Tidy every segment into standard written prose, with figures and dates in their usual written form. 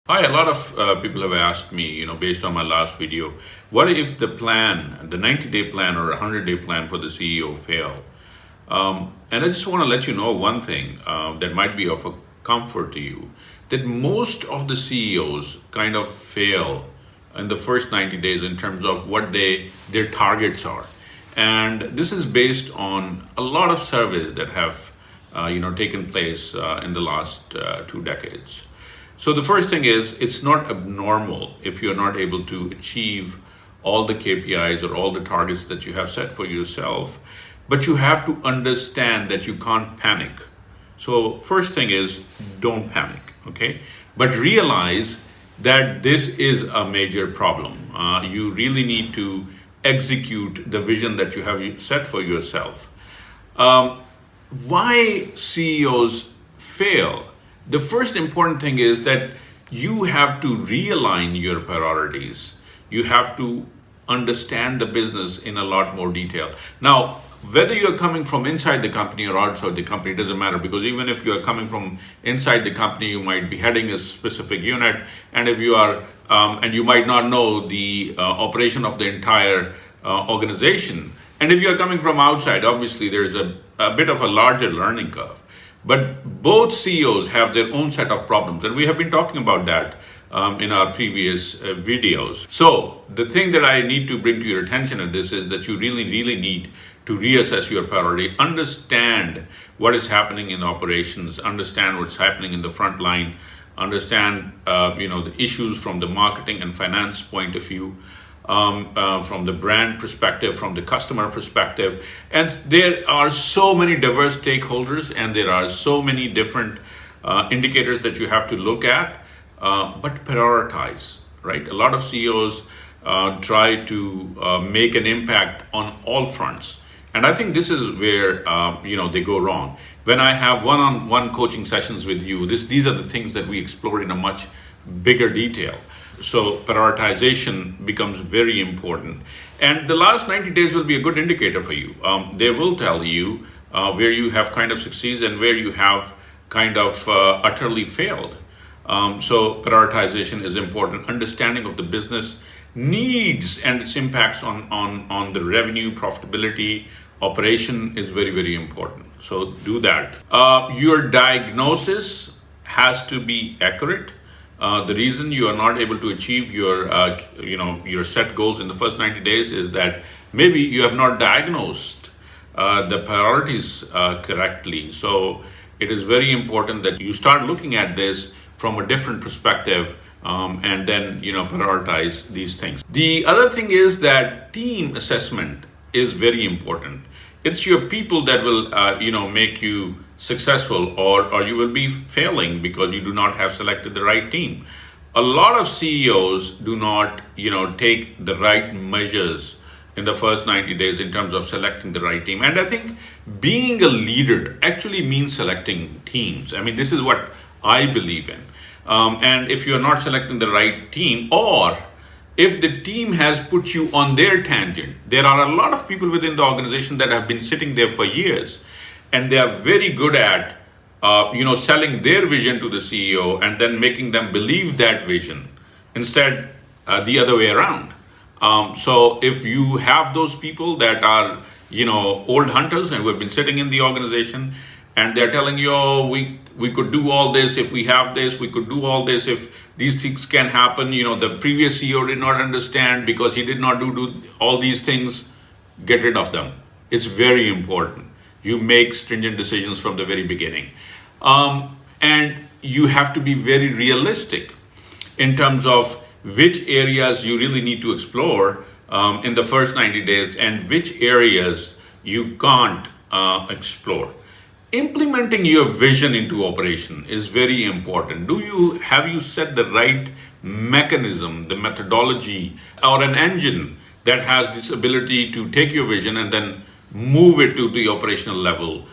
Hi, a lot of people have asked me, based on my last video, what if the plan, the 90-day plan or a 100-day plan for the CEO fail? And I just want to let you know one thing that might be of a comfort to you, that most of the CEOs kind of fail in the first 90 days in terms of what their targets are. And this is based on a lot of surveys that have taken place in the last 2 decades. So the first thing is, it's not abnormal if you're not able to achieve all the KPIs or all the targets that you have set for yourself, but you have to understand that you can't panic. So first thing is, don't panic, okay? But realize that this is a major problem. You really need to execute the vision that you have set for yourself. Why CEOs fail? The first important thing is that you have to realign your priorities. You have to understand the business in a lot more detail. Now, whether you're coming from inside the company or outside the company, it doesn't matter, because even if you're coming from inside the company, you might be heading a specific unit, and if you are, and you might not know the operation of the entire organization. And if you're coming from outside, obviously there's a bit of a larger learning curve. But both CEOs have their own set of problems, and we have been talking about that in our previous videos. So the thing that I need to bring to your attention in this is that you really need to reassess your priority, understand what is happening in operations, understand what's happening in the front line, understand the issues from the marketing and finance point of view, from the brand perspective, from the customer perspective. And there are so many diverse stakeholders, and there are so many different indicators that you have to look at, but prioritize, right? A lot of CEOs try to make an impact on all fronts. And I think this is where they go wrong. When I have one-on-one coaching sessions with you, these are the things that we explore in a much bigger detail. So prioritization becomes very important. And the last 90 days will be a good indicator for you. They will tell you where you have kind of succeeded and where you have kind of utterly failed. So prioritization is important. Understanding of the business needs and its impacts on the revenue, profitability, operation is very important. So do that. Your diagnosis has to be accurate. The reason you are not able to achieve your set goals in the first 90 days is that maybe you have not diagnosed the priorities correctly. So it is very important that you start looking at this from a different perspective, and then prioritize these things. The other thing is that team assessment is very important. It's your people that will make you successful, or you will be failing because you do not have selected the right team. A lot of CEOs do not take the right measures in the first 90 days in terms of selecting the right team. And I think being a leader actually means selecting teams. I mean, this is what I believe in. And if you're not selecting the right team, or if the team has put you on their tangent, there are a lot of people within the organization that have been sitting there for years, and they are very good at selling their vision to the CEO and then making them believe that vision, instead the other way around. So if you have those people that are old hunters and who have been sitting in the organization, and they're telling you, oh, we could do all this if we have this, we could do all this if these things can happen. The previous CEO did not understand because he did not do all these things. Get rid of them. It's very important. You make stringent decisions from the very beginning. And you have to be very realistic in terms of which areas you really need to explore in the first 90 days and which areas you can't explore. Implementing your vision into operation is very important. Have you set the right mechanism, the methodology, or an engine that has this ability to take your vision and then move it to the operational level,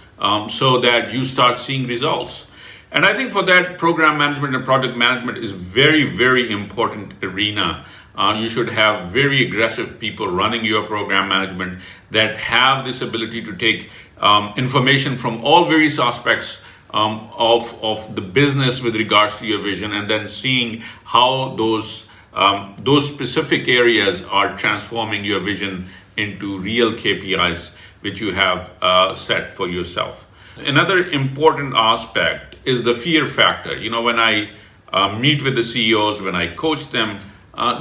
so that you start seeing results? And I think for that, program management and project management is very important arena. You should have very aggressive people running your program management that have this ability to take information from all various aspects of the business with regards to your vision, and then seeing how those specific areas are transforming your vision into real KPIs which you have set for yourself. Another important aspect is the fear factor. When I meet with the CEOs, when I coach them,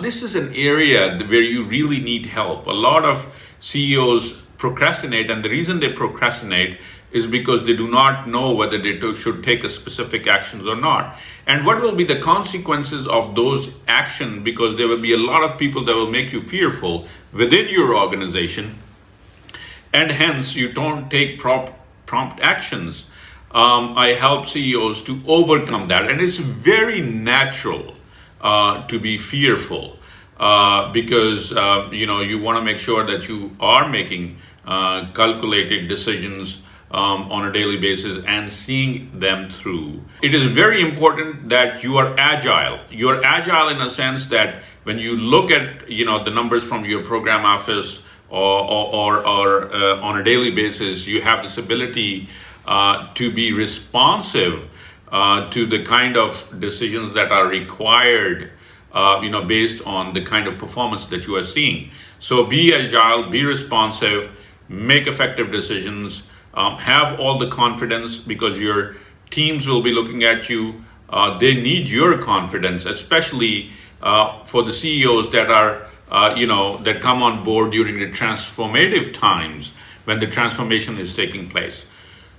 this is an area where you really need help. A lot of CEOs procrastinate, and the reason they procrastinate is because they do not know whether they should take a specific actions or not. And what will be the consequences of those actions, because there will be a lot of people that will make you fearful within your organization, and hence you don't take prompt actions. I help CEOs to overcome that, and it's very natural to be fearful because you want to make sure that you are making calculated decisions on a daily basis and seeing them through. It is very important that you are agile. You are agile in a sense that when you look at the numbers from your program office or on a daily basis, you have this ability to be responsive to the kind of decisions that are required, based on the kind of performance that you are seeing. So be agile, be responsive, make effective decisions, have all the confidence, because your teams will be looking at you. They need your confidence, especially for the CEOs that are, that come on board during the transformative times when the transformation is taking place.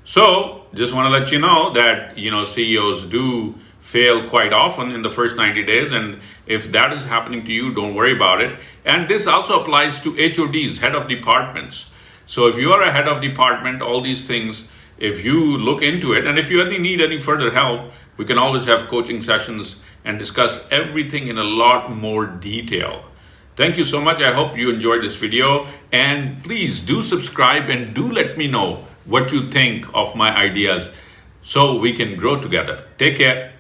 So just want to let you know that, CEOs do fail quite often in the first 90 days. And if that is happening to you, don't worry about it. And this also applies to HODs, head of departments. So if you are a head of department, all these things, if you look into it, and if you need any further help, we can always have coaching sessions and discuss everything in a lot more detail. Thank you so much. I hope you enjoyed this video, and please do subscribe and do let me know what you think of my ideas so we can grow together. Take care.